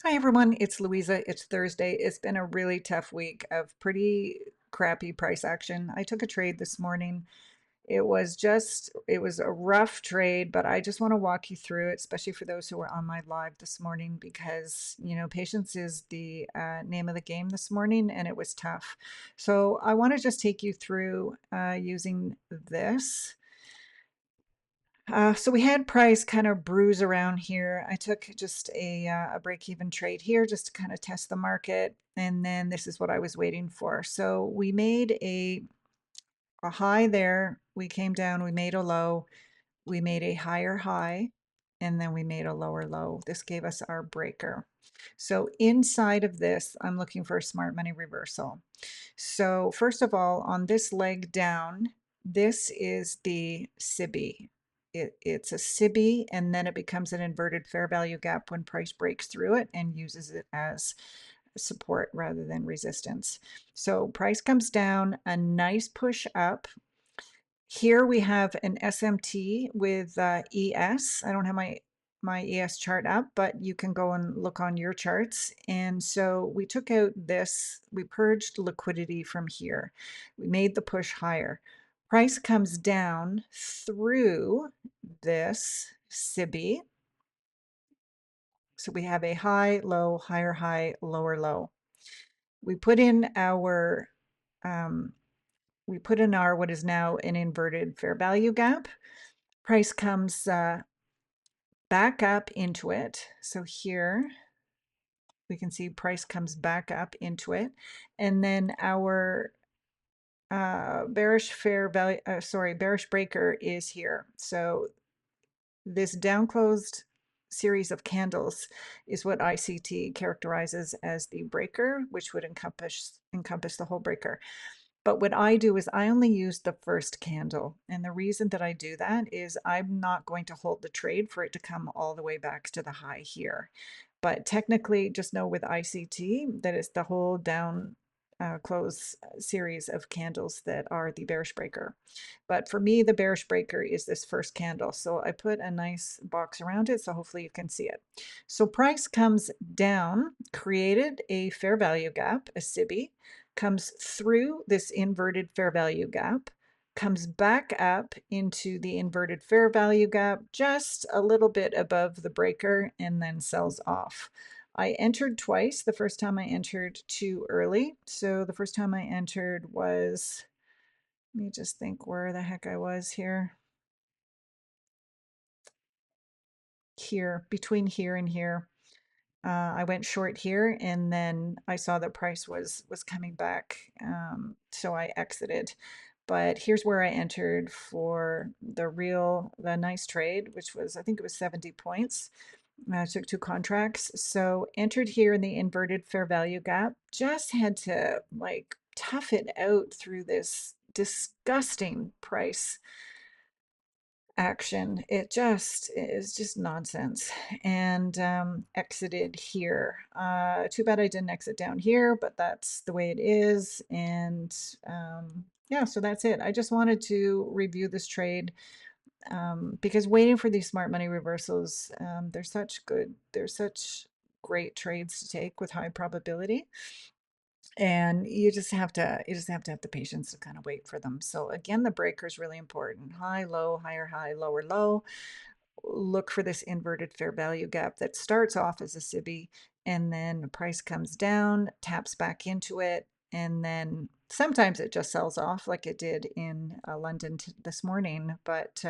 Hi everyone, it's Louisa. It's Thursday. It's been a really tough week of pretty crappy price action. I took a trade this morning. It was a rough trade, but I just want to walk you through it, especially for those who were on my live this morning, because, patience is the name of the game this morning, and it was tough. So I want to just take you through using this. So we had price kind of bruise around here. I took just a break-even trade here just to kind of test the market, and then this is what I was waiting for. So we made a high there. We came down. We made a low. We made a higher high, and then we made a lower low. This gave us our breaker. So inside of this, I'm looking for a smart money reversal. So first of all, on this leg down, this is the SIBI. It's a SIBI, and then it becomes an inverted fair value gap when price breaks through it and uses it as support rather than resistance. So price comes down, a nice push up. Here we have an SMT with ES. I don't have my ES chart up, but you can go and look on your charts. And so we took out this, we purged liquidity from here. We made the push higher. Price comes down through this SIBI. So we have a high, low, higher high, lower low. We put in our what is now an inverted fair value gap. Price comes back up into it. So here we can see price comes back up into it. And then our bearish breaker is here. So this down closed series of candles is what ICT characterizes as the breaker, which would encompass the whole breaker. But what I do is I only use the first candle. And the reason that I do that is I'm not going to hold the trade for it to come all the way back to the high here. But technically, just know with ICT that it's the whole down close series of candles that are the bearish breaker. But for me, the bearish breaker is this first candle. So I put a nice box around it, so hopefully you can see it. So price comes down, created a fair value gap, a SIBI, comes through this inverted fair value gap, comes back up into the inverted fair value gap, just a little bit above the breaker, and then sells off. I entered twice. The first time I entered too early. So the first time I entered was, let me just think where the heck I was here. Here, between here and here. I went short here, and then I saw that price was coming back, so I exited. But here's where I entered for the nice trade, which was, I think it was 70 points. I took two contracts. So entered here in the inverted fair value gap, just had to like tough it out through this disgusting price action. It just is just nonsense. And exited here. Too bad I didn't exit down here, but that's the way it is. And yeah, so that's it. I just wanted to review this trade because waiting for these smart money reversals, they're such great trades to take with high probability. And you just have to have the patience to kind of wait for them. So again, the breaker is really important. High, low, higher high, lower low. Look for this inverted fair value gap that starts off as a SIBI, and then the price comes down, taps back into it, and then sometimes it just sells off like it did in London this morning. But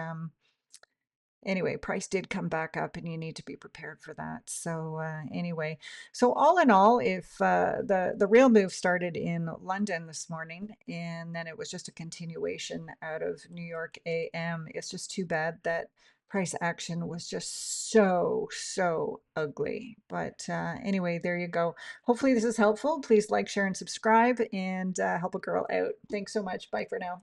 anyway, price did come back up, and you need to be prepared for that. So anyway, so all in all, if the real move started in London this morning, and then it was just a continuation out of New York AM, it's just too bad that price action was just so ugly. But anyway, there you go. Hopefully this is helpful. Please like, share, and subscribe, and help a girl out. Thanks so much. Bye for now.